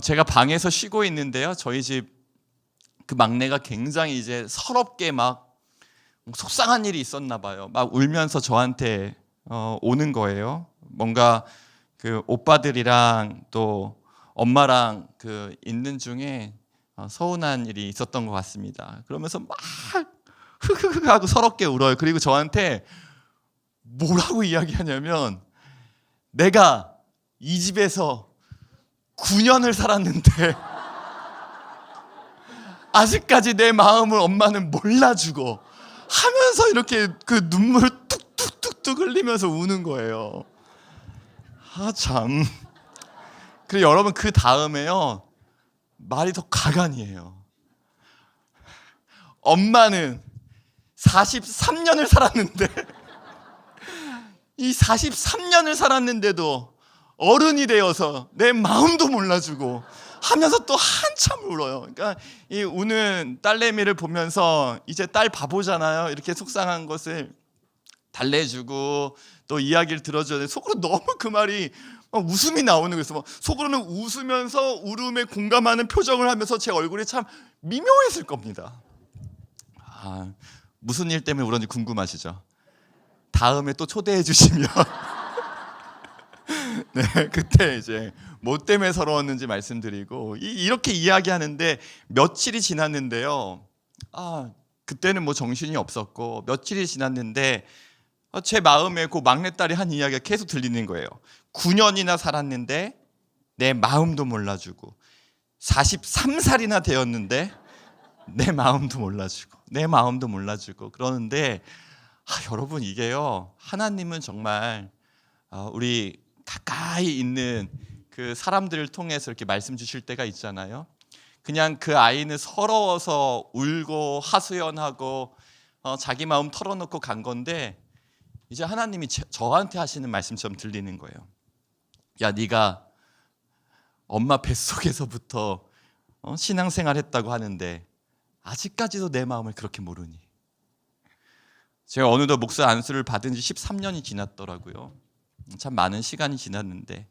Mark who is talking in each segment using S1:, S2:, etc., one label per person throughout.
S1: 제가 방에서 쉬고 있는데요. 저희 집 그 막내가 굉장히 이제 서럽게 막 속상한 일이 있었나 봐요. 막 울면서 저한테 오는 거예요. 뭔가 그 오빠들이랑 또 엄마랑 그 있는 중에 서운한 일이 있었던 것 같습니다. 그러면서 막 흐흐흐 하고 서럽게 울어요. 그리고 저한테 뭐라고 이야기하냐면, 내가 이 집에서 9년을 살았는데 아직까지 내 마음을 엄마는 몰라주고 하면서 이렇게 그 눈물을 뚝뚝뚝뚝 흘리면서 우는 거예요. 참. 그리고 여러분, 그 다음에요, 말이 더 가관이에요. 엄마는 43년을 살았는데 이 43년을 살았는데도 어른이 되어서 내 마음도 몰라주고 하면서 또 한참 울어요. 그러니까 이 우는 딸내미를 보면서 이제 딸 바보잖아요. 이렇게 속상한 것을 달래주고 또 이야기를 들어줘야 돼. 속으로 너무 그 말이 막 웃음이 나오는 거예요. 그래서 속으로는 웃으면서 울음에 공감하는 표정을 하면서 제 얼굴이 참 미묘했을 겁니다. 무슨 일 때문에 울었는지 궁금하시죠? 다음에 또 초대해 주시면 네, 그때 이제 뭐 때문에 서러웠는지 말씀드리고, 이렇게 이야기하는데 며칠이 지났는데요. 그때는 뭐 정신이 없었고, 며칠이 지났는데 제 마음에 그 막내딸이 한 이야기가 계속 들리는 거예요. 9년이나 살았는데 내 마음도 몰라주고, 43살이나 되었는데 내 마음도 몰라주고 그러는데, 여러분, 이게요, 하나님은 정말 우리 가까이 있는 그 사람들을 통해서 이렇게 말씀 주실 때가 있잖아요. 그냥 그 아이는 서러워서 울고 하소연하고 자기 마음 털어놓고 간 건데, 이제 하나님이 저한테 하시는 말씀처럼 들리는 거예요. 야, 네가 엄마 뱃속에서부터 신앙생활 했다고 하는데 아직까지도 내 마음을 그렇게 모르니? 제가 어느덧 목사 안수를 받은 지 13년이 지났더라고요. 참 많은 시간이 지났는데,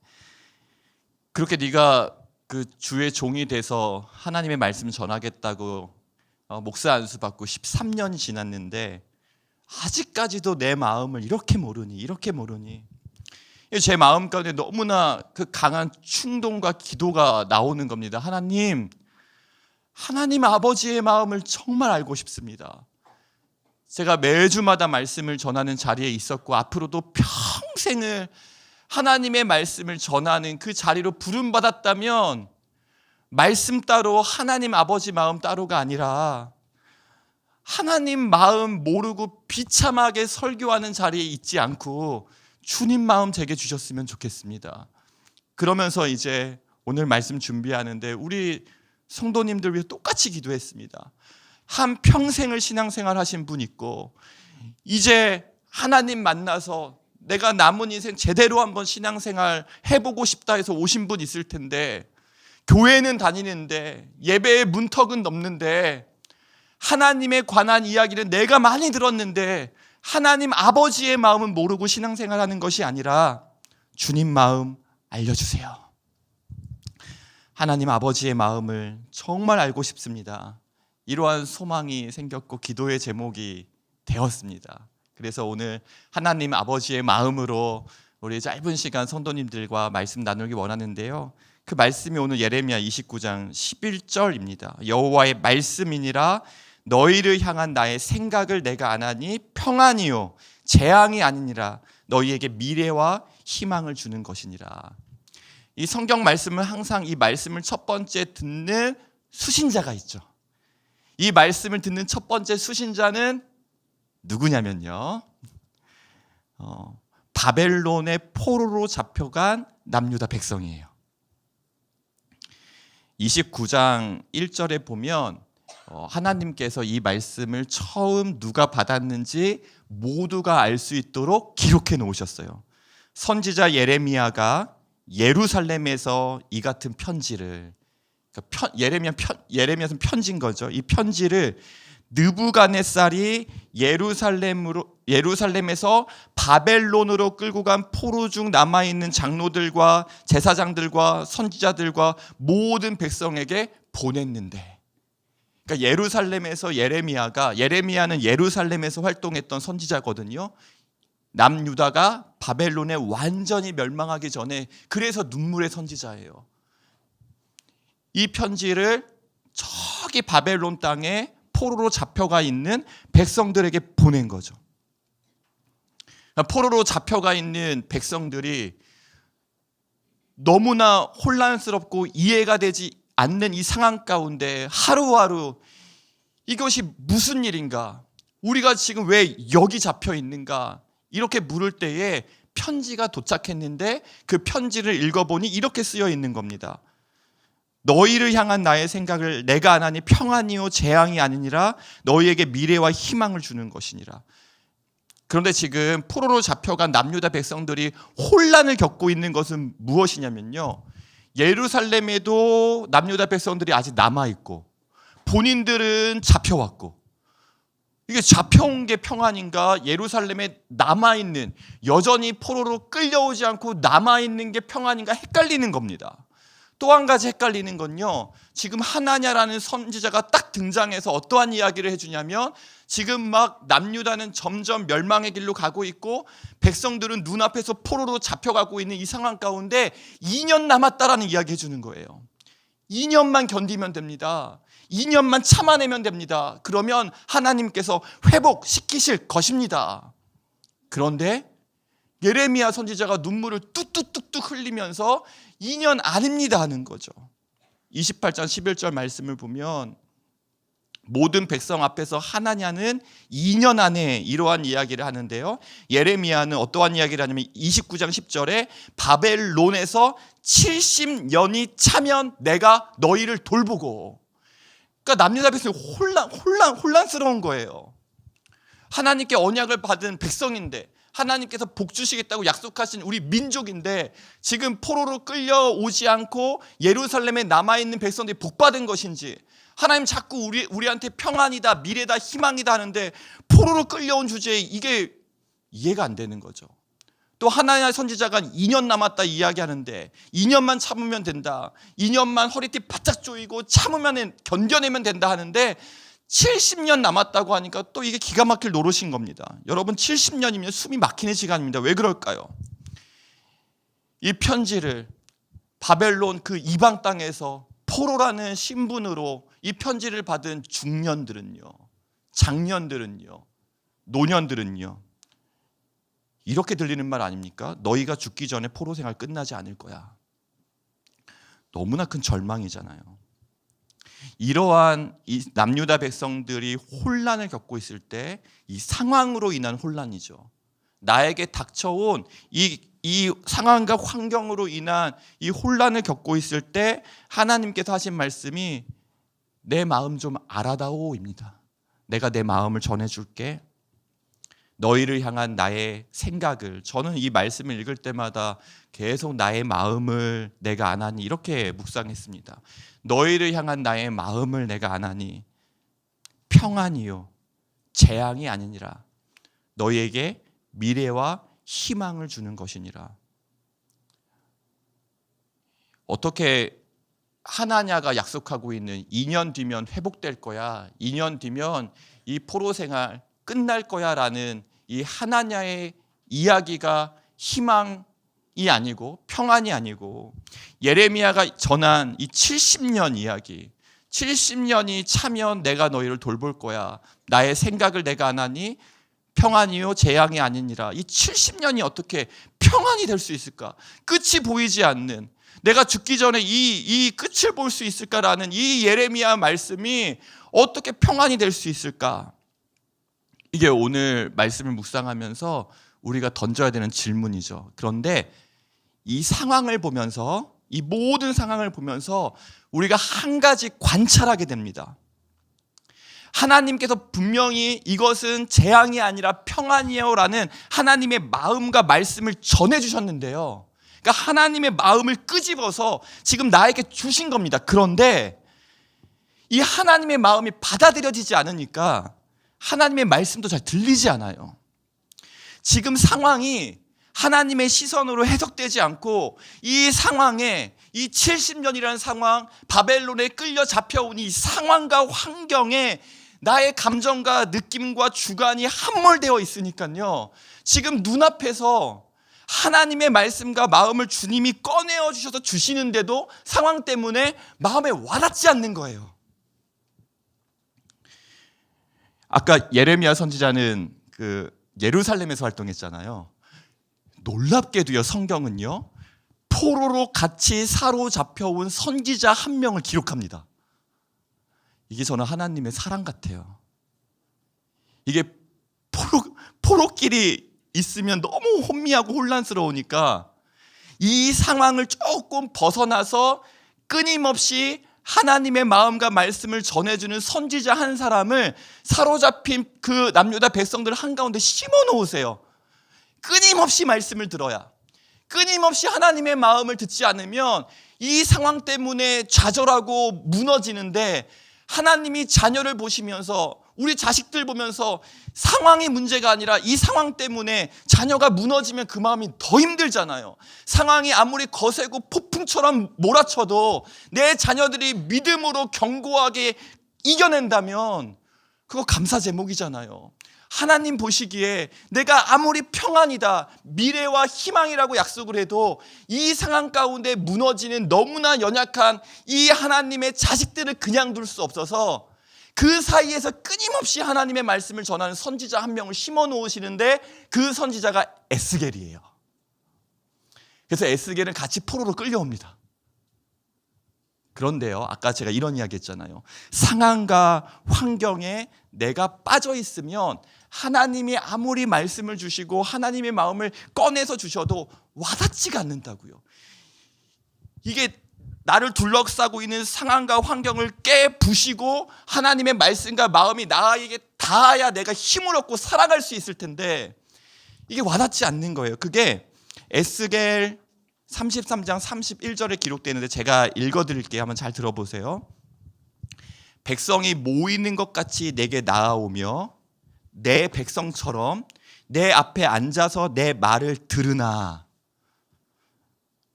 S1: 그렇게 네가 그 주의 종이 돼서 하나님의 말씀을 전하겠다고 목사 안수 받고 13년이 지났는데 아직까지도 내 마음을 이렇게 모르니? 제 마음 가운데 너무나 그 강한 충동과 기도가 나오는 겁니다. 하나님 아버지의 마음을 정말 알고 싶습니다. 제가 매주마다 말씀을 전하는 자리에 있었고, 앞으로도 평생을 하나님의 말씀을 전하는 그 자리로 부름받았다면, 말씀 따로 하나님 아버지 마음 따로가 아니라 하나님 마음 모르고 비참하게 설교하는 자리에 있지 않고 주님 마음 제게 주셨으면 좋겠습니다. 그러면서 이제 오늘 말씀 준비하는데 우리 성도님들 위해 똑같이 기도했습니다. 한 평생을 신앙생활 하신 분 있고, 이제 하나님 만나서 내가 남은 인생 제대로 한번 신앙생활 해보고 싶다 해서 오신 분 있을 텐데, 교회는 다니는데 예배의 문턱은 넘는데 하나님에 관한 이야기는 내가 많이 들었는데 하나님 아버지의 마음은 모르고 신앙생활하는 것이 아니라 주님 마음 알려주세요. 하나님 아버지의 마음을 정말 알고 싶습니다. 이러한 소망이 생겼고 기도의 제목이 되었습니다. 그래서 오늘 하나님 아버지의 마음으로 우리 짧은 시간 성도님들과 말씀 나누기 원하는데요. 그 말씀이 오늘 예레미야 29장 11절입니다. 여호와의 말씀이니라 너희를 향한 나의 생각을 내가 아나니 평안이요 재앙이 아니니라 너희에게 미래와 희망을 주는 것이니라. 이 성경 말씀은 항상 이 말씀을 첫 번째 듣는 수신자가 있죠. 이 말씀을 듣는 첫 번째 수신자는 누구냐면요, 바벨론의 포로로 잡혀간 남유다 백성이에요. 29장 1절에 보면 하나님께서 이 말씀을 처음 누가 받았는지 모두가 알 수 있도록 기록해 놓으셨어요. 선지자 예레미야가 예루살렘에서 이 같은 편지를, 예레미야는 편지인 거죠. 이 편지를 느부갓네살이 예루살렘에서 바벨론으로 끌고 간 포로 중 남아있는 장로들과 제사장들과 선지자들과 모든 백성에게 보냈는데, 그러니까 예루살렘에서 예레미야는 예루살렘에서 활동했던 선지자거든요. 남유다가 바벨론에 완전히 멸망하기 전에, 그래서 눈물의 선지자예요. 이 편지를 저기 바벨론 땅에 포로로 잡혀가 있는 백성들에게 보낸 거죠. 포로로 잡혀가 있는 백성들이 너무나 혼란스럽고 이해가 되지 않는 이 상황 가운데 하루하루 이것이 무슨 일인가? 우리가 지금 왜 여기 잡혀 있는가? 이렇게 물을 때에 편지가 도착했는데 그 편지를 읽어보니 이렇게 쓰여 있는 겁니다. 너희를 향한 나의 생각을 내가 안 하니 평안이요 재앙이 아니니라, 너희에게 미래와 희망을 주는 것이니라. 그런데 지금 포로로 잡혀간 남유다 백성들이 혼란을 겪고 있는 것은 무엇이냐면요, 예루살렘에도 남유다 백성들이 아직 남아있고 본인들은 잡혀왔고, 이게 잡혀온 게 평안인가, 예루살렘에 남아있는, 여전히 포로로 끌려오지 않고 남아있는 게 평안인가 헷갈리는 겁니다. 또 한 가지 헷갈리는 건요, 지금 하나냐라는 선지자가 딱 등장해서 어떠한 이야기를 해주냐면, 지금 막 남유다는 점점 멸망의 길로 가고 있고 백성들은 눈앞에서 포로로 잡혀가고 있는 이 상황 가운데 2년 남았다라는 이야기 해주는 거예요. 2년만 견디면 됩니다. 2년만 참아내면 됩니다. 그러면 하나님께서 회복시키실 것입니다. 그런데 예레미야 선지자가 눈물을 뚝뚝뚝뚝 흘리면서 2년 아닙니다 하는 거죠. 28장 11절 말씀을 보면 모든 백성 앞에서 하나냐는 2년 안에 이러한 이야기를 하는데요, 예레미야는 어떠한 이야기를 하냐면 29장 10절에 바벨론에서 70년이 차면 내가 너희를 돌보고. 그러니까 남유다 백성이 혼란스러운 거예요. 하나님께 언약을 받은 백성인데, 하나님께서 복 주시겠다고 약속하신 우리 민족인데, 지금 포로로 끌려오지 않고 예루살렘에 남아있는 백성들이 복받은 것인지, 하나님 자꾸 우리한테 평안이다, 미래다, 희망이다 하는데 포로로 끌려온 주제에 이게 이해가 안 되는 거죠. 또 하나님의 선지자가 2년 남았다 이야기하는데 2년만 참으면 된다, 2년만 허리띠 바짝 조이고 참으면 견뎌내면 된다 하는데 70년 남았다고 하니까 또 이게 기가 막힐 노릇인 겁니다. 여러분, 70년이면 숨이 막히는 시간입니다. 왜 그럴까요? 이 편지를 바벨론 그 이방 땅에서 포로라는 신분으로 이 편지를 받은 중년들은요, 장년들은요, 노년들은요, 이렇게 들리는 말 아닙니까? 너희가 죽기 전에 포로 생활 끝나지 않을 거야. 너무나 큰 절망이잖아요. 이러한 이 남유다 백성들이 혼란을 겪고 있을 때, 이 상황으로 인한 혼란이죠. 나에게 닥쳐온 이 상황과 환경으로 인한 이 혼란을 겪고 있을 때 하나님께서 하신 말씀이 내 마음 좀 알아다오입니다. 내가 내 마음을 전해줄게. 너희를 향한 나의 생각을, 저는 이 말씀을 읽을 때마다 계속 나의 마음을 내가 안 하니 이렇게 묵상했습니다. 너희를 향한 나의 마음을 내가 안 하니 평안이요 재앙이 아니니라, 너희에게 미래와 희망을 주는 것이니라. 어떻게 하나냐가 약속하고 있는 2년 뒤면 회복될 거야, 2년 뒤면 이 포로 생활 끝날 거야 라는 이 하나냐의 이야기가 희망이 아니고 평안이 아니고, 예레미야가 전한 이 70년 이야기, 70년이 차면 내가 너희를 돌볼 거야, 나의 생각을 내가 안 하니 평안이요 재앙이 아니니라. 이 70년이 어떻게 평안이 될 수 있을까? 끝이 보이지 않는, 내가 죽기 전에 이 끝을 볼 수 있을까라는 이 예레미야 말씀이 어떻게 평안이 될 수 있을까? 이게 오늘 말씀을 묵상하면서 우리가 던져야 되는 질문이죠. 그런데 이 상황을 보면서, 이 모든 상황을 보면서 우리가 한 가지 관찰하게 됩니다. 하나님께서 분명히 이것은 재앙이 아니라 평안이에요 라는 하나님의 마음과 말씀을 전해주셨는데요, 그러니까 하나님의 마음을 끄집어서 지금 나에게 주신 겁니다. 그런데 이 하나님의 마음이 받아들여지지 않으니까 하나님의 말씀도 잘 들리지 않아요. 지금 상황이 하나님의 시선으로 해석되지 않고 이 상황에 이 70년이라는 상황, 바벨론에 끌려 잡혀온 이 상황과 환경에 나의 감정과 느낌과 주관이 함몰되어 있으니까요. 지금 눈앞에서 하나님의 말씀과 마음을 주님이 꺼내어 주셔서 주시는데도 상황 때문에 마음에 와닿지 않는 거예요. 아까 예레미야 선지자는 그 예루살렘에서 활동했잖아요. 놀랍게도요, 성경은요, 포로로 같이 사로잡혀온 선지자 한 명을 기록합니다. 이게 저는 하나님의 사랑 같아요. 이게 포로끼리 있으면 너무 혼미하고 혼란스러우니까 이 상황을 조금 벗어나서 끊임없이 하나님의 마음과 말씀을 전해주는 선지자 한 사람을 사로잡힌 그 남유다 백성들 한가운데 심어 놓으세요. 끊임없이 말씀을 들어야, 끊임없이 하나님의 마음을 듣지 않으면 이 상황 때문에 좌절하고 무너지는데, 하나님이 자녀를 보시면서, 우리 자식들 보면서 상황이 문제가 아니라 이 상황 때문에 자녀가 무너지면 그 마음이 더 힘들잖아요. 상황이 아무리 거세고 폭풍처럼 몰아쳐도 내 자녀들이 믿음으로 견고하게 이겨낸다면 그거 감사 제목이잖아요. 하나님 보시기에 내가 아무리 평안이다, 미래와 희망이라고 약속을 해도 이 상황 가운데 무너지는 너무나 연약한 이 하나님의 자식들을 그냥 둘 수 없어서 그 사이에서 끊임없이 하나님의 말씀을 전하는 선지자 한 명을 심어 놓으시는데, 그 선지자가 에스겔이에요. 그래서 에스겔은 같이 포로로 끌려옵니다. 그런데요, 아까 제가 이런 이야기 했잖아요. 상황과 환경에 내가 빠져 있으면 하나님이 아무리 말씀을 주시고 하나님의 마음을 꺼내서 주셔도 와닿지가 않는다고요. 이게 나를 둘러싸고 있는 상황과 환경을 깨부시고 하나님의 말씀과 마음이 나에게 닿아야 내가 힘을 얻고 살아갈 수 있을 텐데 이게 와닿지 않는 거예요. 그게 에스겔 33장 31절에 기록되어 있는데 제가 읽어드릴게요. 한번 잘 들어보세요. 백성이 모이는 것 같이 내게 나아오며 내 백성처럼 내 앞에 앉아서 내 말을 들으나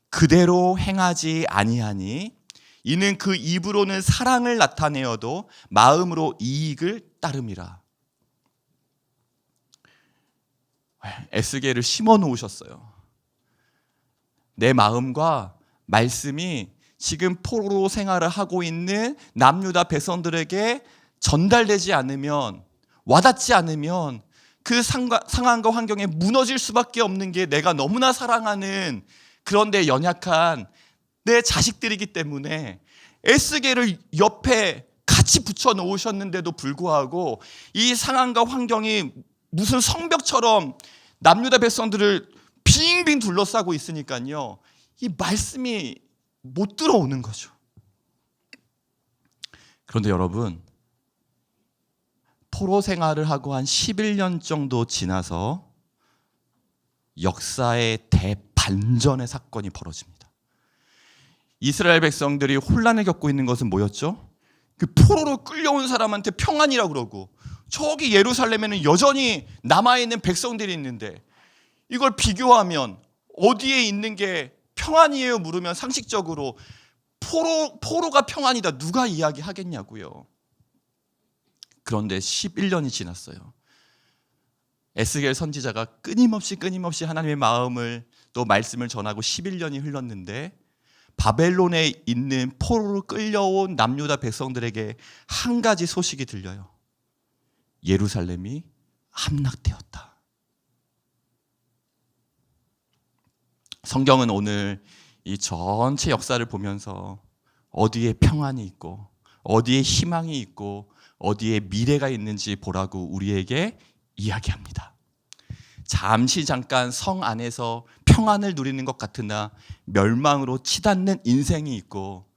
S1: 그대로 행하지 아니하니 이는 그 입으로는 사랑을 나타내어도 마음으로 이익을 따름이라. 에스겔을 심어 놓으셨어요. 내 마음과 말씀이 지금 포로 생활을 하고 있는 남유다 백성들에게 전달되지 않으면, 와닿지 않으면 그 상황과 환경에 무너질 수밖에 없는 게 내가 너무나 사랑하는, 그런데 연약한 내 자식들이기 때문에 에스겔을 옆에 같이 붙여 놓으셨는데도 불구하고 이 상황과 환경이 무슨 성벽처럼 남유다 백성들을 빙빙 둘러싸고 있으니까요, 이 말씀이 못 들어오는 거죠. 그런데 여러분, 포로 생활을 하고 한 11년 정도 지나서 역사의 대반전의 사건이 벌어집니다. 이스라엘 백성들이 혼란을 겪고 있는 것은 뭐였죠? 그 포로로 끌려온 사람한테 평안이라고 그러고, 저기 예루살렘에는 여전히 남아있는 백성들이 있는데 이걸 비교하면 어디에 있는 게 평안이에요? 물으면 상식적으로 포로가 평안이다 누가 이야기하겠냐고요. 그런데 11년이 지났어요. 에스겔 선지자가 끊임없이 하나님의 마음을 또 말씀을 전하고 11년이 흘렀는데 바벨론에 있는 포로로 끌려온 남유다 백성들에게 한 가지 소식이 들려요. 예루살렘이 함락되었다. 성경은 오늘 이 전체 역사를 보면서 어디에 평안이 있고 어디에 희망이 있고 어디에 미래가 있는지 보라고 우리에게 이야기합니다. 잠시 잠깐 성 안에서 평안을 누리는 것 같으나 멸망으로 치닫는 인생이 있고,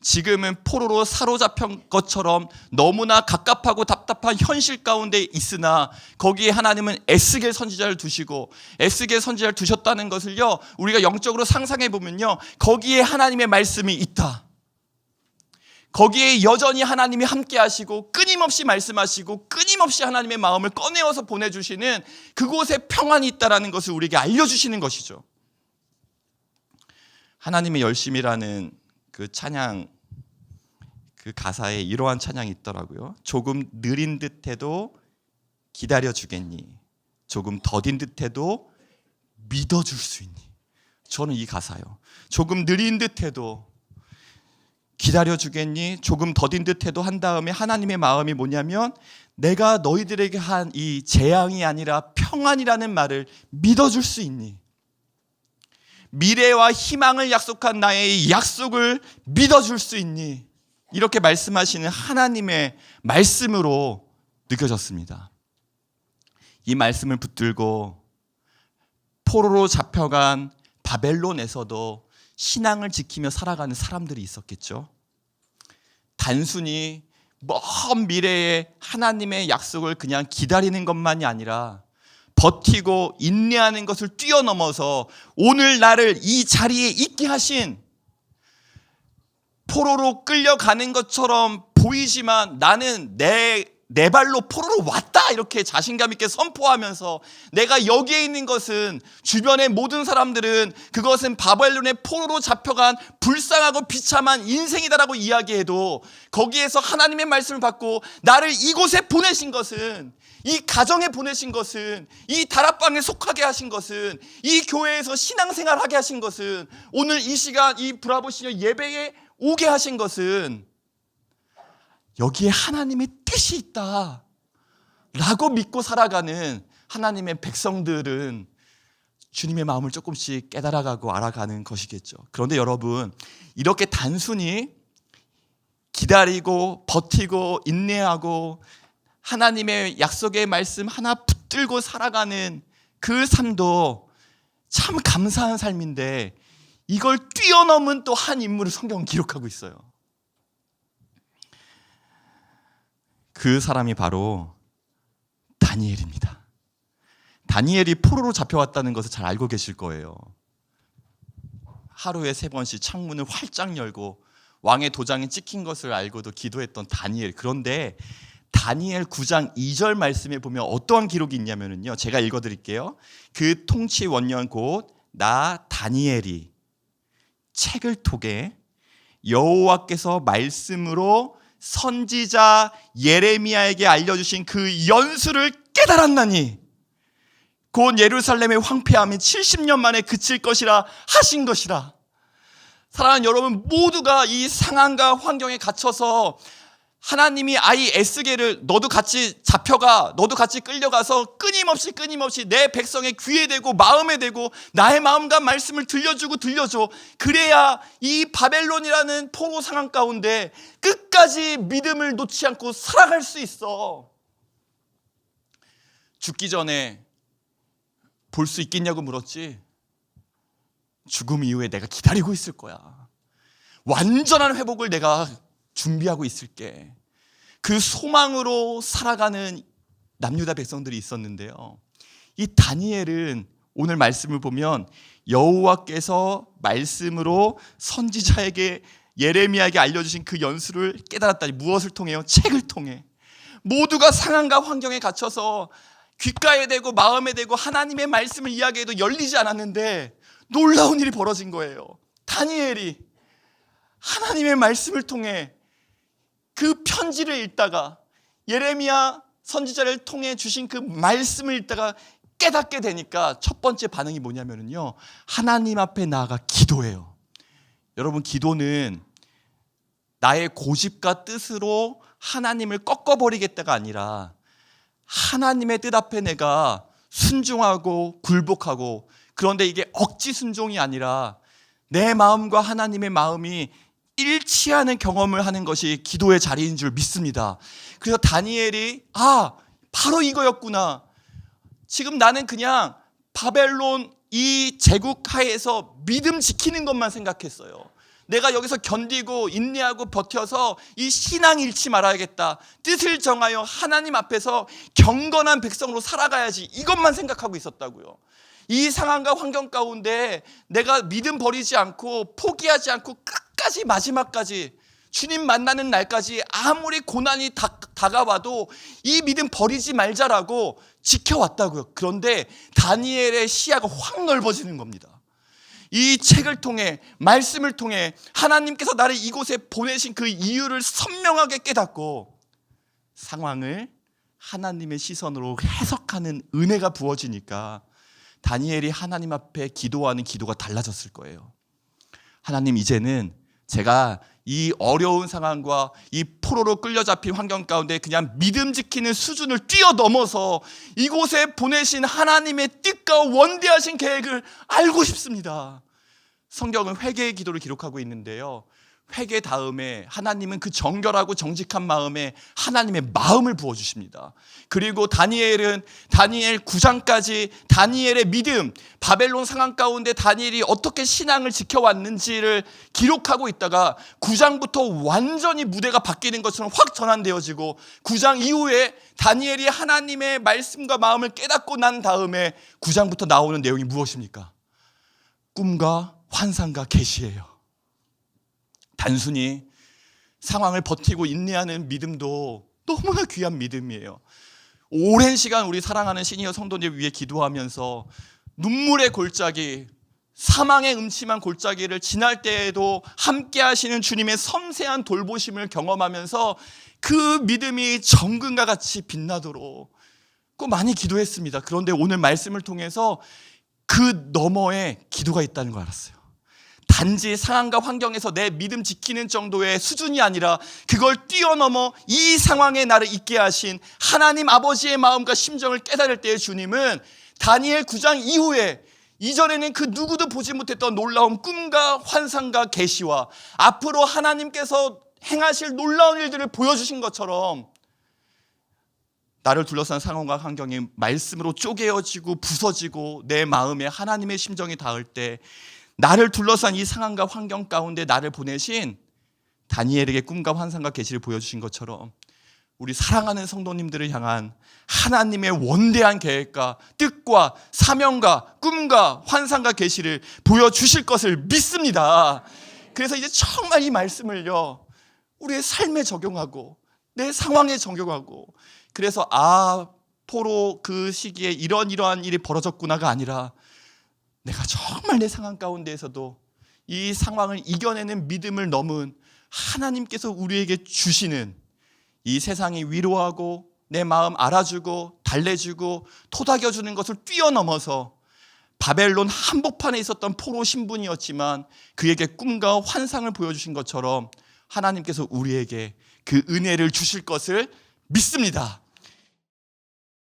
S1: 지금은 포로로 사로잡힌 것처럼 너무나 갑갑하고 답답한 현실 가운데 있으나 거기에 하나님은 에스겔 선지자를 두시고, 에스겔 선지자를 두셨다는 것을요, 우리가 영적으로 상상해 보면요, 거기에 하나님의 말씀이 있다. 거기에 여전히 하나님이 함께 하시고 끊임없이 말씀하시고 끊임없이 하나님의 마음을 꺼내어서 보내주시는 그곳에 평안이 있다는 것을 우리에게 알려주시는 것이죠. 하나님의 열심이라는 그 찬양, 그 가사에 이러한 찬양이 있더라고요. 조금 느린 듯해도 기다려주겠니? 조금 더딘 듯해도 믿어줄 수 있니? 저는 이 가사요. 조금 느린 듯해도 기다려주겠니? 조금 더딘 듯해도 한 다음에 하나님의 마음이 뭐냐면 내가 너희들에게 한 이 재앙이 아니라 평안이라는 말을 믿어줄 수 있니? 미래와 희망을 약속한 나의 약속을 믿어줄 수 있니? 이렇게 말씀하시는 하나님의 말씀으로 느껴졌습니다. 이 말씀을 붙들고 포로로 잡혀간 바벨론에서도 신앙을 지키며 살아가는 사람들이 있었겠죠. 단순히 먼 미래에 하나님의 약속을 그냥 기다리는 것만이 아니라 버티고 인내하는 것을 뛰어넘어서 오늘 나를 이 자리에 있게 하신, 포로로 끌려가는 것처럼 보이지만 나는 내 발로 포로로 왔다, 이렇게 자신감 있게 선포하면서 내가 여기에 있는 것은 주변의 모든 사람들은 그것은 바벨론의 포로로 잡혀간 불쌍하고 비참한 인생이다라고 이야기해도 거기에서 하나님의 말씀을 받고 나를 이곳에 보내신 것은, 이 가정에 보내신 것은, 이 다락방에 속하게 하신 것은, 이 교회에서 신앙생활하게 하신 것은, 오늘 이 시간 이 브라보 시녀 예배에 오게 하신 것은 여기에 하나님의 뜻이 있다 라고 믿고 살아가는 하나님의 백성들은 주님의 마음을 조금씩 깨달아가고 알아가는 것이겠죠. 그런데 여러분, 이렇게 단순히 기다리고 버티고 인내하고 하나님의 약속의 말씀 하나 붙들고 살아가는 그 삶도 참 감사한 삶인데, 이걸 뛰어넘은 또 한 인물을 성경은 기록하고 있어요. 그 사람이 바로 다니엘입니다. 다니엘이 포로로 잡혀왔다는 것을 잘 알고 계실 거예요. 하루에 3번씩 창문을 활짝 열고 왕의 도장에 찍힌 것을 알고도 기도했던 다니엘. 그런데 다니엘 9장 2절 말씀에 보면 어떠한 기록이 있냐면요, 제가 읽어드릴게요. 그 통치 원년 곧 나 다니엘이 책을 통해 여호와께서 말씀으로 선지자 예레미야에게 알려주신 그 연수를 깨달았나니 곧 예루살렘의 황폐함이 70년 만에 그칠 것이라 하신 것이라. 사랑하는 여러분, 모두가 이 상황과 환경에 갇혀서 하나님이 아이 에스겔을 너도 같이 잡혀가, 너도 같이 끌려가서 끊임없이 내 백성의 귀에 대고 마음에 대고 나의 마음과 말씀을 들려줘. 그래야 이 바벨론이라는 포로 상황 가운데 끝까지 믿음을 놓지 않고 살아갈 수 있어. 죽기 전에 볼 수 있겠냐고 물었지. 죽음 이후에 내가 기다리고 있을 거야. 완전한 회복을 내가 준비하고 있을게. 그 소망으로 살아가는 남유다 백성들이 있었는데요, 이 다니엘은 오늘 말씀을 보면 여호와께서 말씀으로 선지자에게 예레미야에게 알려주신 그 연수를 깨달았다니. 무엇을 통해요? 책을 통해. 모두가 상황과 환경에 갇혀서 귓가에 대고 마음에 대고 하나님의 말씀을 이야기해도 열리지 않았는데 놀라운 일이 벌어진 거예요. 다니엘이 하나님의 말씀을 통해 그 편지를 읽다가, 예레미야 선지자를 통해 주신 그 말씀을 읽다가 깨닫게 되니까 첫 번째 반응이 뭐냐면요, 하나님 앞에 나아가 기도해요. 여러분, 기도는 나의 고집과 뜻으로 하나님을 꺾어버리겠다가 아니라 하나님의 뜻 앞에 내가 순종하고 굴복하고, 그런데 이게 억지 순종이 아니라 내 마음과 하나님의 마음이 일치하는 경험을 하는 것이 기도의 자리인 줄 믿습니다. 그래서 다니엘이 바로 이거였구나. 지금 나는 그냥 바벨론 이 제국 하에서 믿음 지키는 것만 생각했어요. 내가 여기서 견디고 인내하고 버텨서 이 신앙 잃지 말아야겠다. 뜻을 정하여 하나님 앞에서 경건한 백성으로 살아가야지. 이것만 생각하고 있었다고요. 이 상황과 환경 가운데 내가 믿음 버리지 않고 포기하지 않고 끝까지 마지막까지 주님 만나는 날까지 아무리 고난이 다가와도 이 믿음 버리지 말자라고 지켜왔다고요. 그런데 다니엘의 시야가 확 넓어지는 겁니다. 이 책을 통해, 말씀을 통해 하나님께서 나를 이곳에 보내신 그 이유를 선명하게 깨닫고 상황을 하나님의 시선으로 해석하는 은혜가 부어지니까 다니엘이 하나님 앞에 기도하는 기도가 달라졌을 거예요. 하나님, 이제는 제가 이 어려운 상황과 이 포로로 끌려잡힌 환경 가운데 그냥 믿음 지키는 수준을 뛰어넘어서 이곳에 보내신 하나님의 뜻과 원대하신 계획을 알고 싶습니다. 성경은 회개의 기도를 기록하고 있는데요, 회개 다음에 하나님은 그 정결하고 정직한 마음에 하나님의 마음을 부어주십니다. 그리고 다니엘은 다니엘 9장까지 다니엘의 믿음, 바벨론 상황 가운데 다니엘이 어떻게 신앙을 지켜왔는지를 기록하고 있다가 9장부터 완전히 무대가 바뀌는 것처럼 확 전환되어지고 9장 이후에 다니엘이 하나님의 말씀과 마음을 깨닫고 난 다음에 9장부터 나오는 내용이 무엇입니까? 꿈과 환상과 계시예요. 단순히 상황을 버티고 인내하는 믿음도 너무나 귀한 믿음이에요. 오랜 시간 우리 사랑하는 시니어 성도님 위해 기도하면서 눈물의 골짜기, 사망의 음침한 골짜기를 지날 때에도 함께 하시는 주님의 섬세한 돌보심을 경험하면서 그 믿음이 정금과 같이 빛나도록 많이 기도했습니다. 그런데 오늘 말씀을 통해서 그 너머에 기도가 있다는 걸 알았어요. 단지 상황과 환경에서 내 믿음 지키는 정도의 수준이 아니라 그걸 뛰어넘어 이 상황에 나를 있게 하신 하나님 아버지의 마음과 심정을 깨달을 때의 주님은 다니엘 9장 이후에 이전에는 그 누구도 보지 못했던 놀라운 꿈과 환상과 계시와 앞으로 하나님께서 행하실 놀라운 일들을 보여주신 것처럼 나를 둘러싼 상황과 환경이 말씀으로 쪼개어지고 부서지고 내 마음에 하나님의 심정이 닿을 때 나를 둘러싼 이 상황과 환경 가운데 나를 보내신 다니엘에게 꿈과 환상과 계시를 보여주신 것처럼 우리 사랑하는 성도님들을 향한 하나님의 원대한 계획과 뜻과 사명과 꿈과 환상과 계시를 보여주실 것을 믿습니다. 그래서 이제 정말 이 말씀을요, 우리의 삶에 적용하고 내 상황에 적용하고, 그래서 포로 그 시기에 이러한 일이 벌어졌구나가 아니라 내가 정말 내 상황 가운데에서도 이 상황을 이겨내는 믿음을 넘은 하나님께서 우리에게 주시는 이 세상이 위로하고 내 마음 알아주고 달래주고 토닥여주는 것을 뛰어넘어서 바벨론 한복판에 있었던 포로 신분이었지만 그에게 꿈과 환상을 보여주신 것처럼 하나님께서 우리에게 그 은혜를 주실 것을 믿습니다.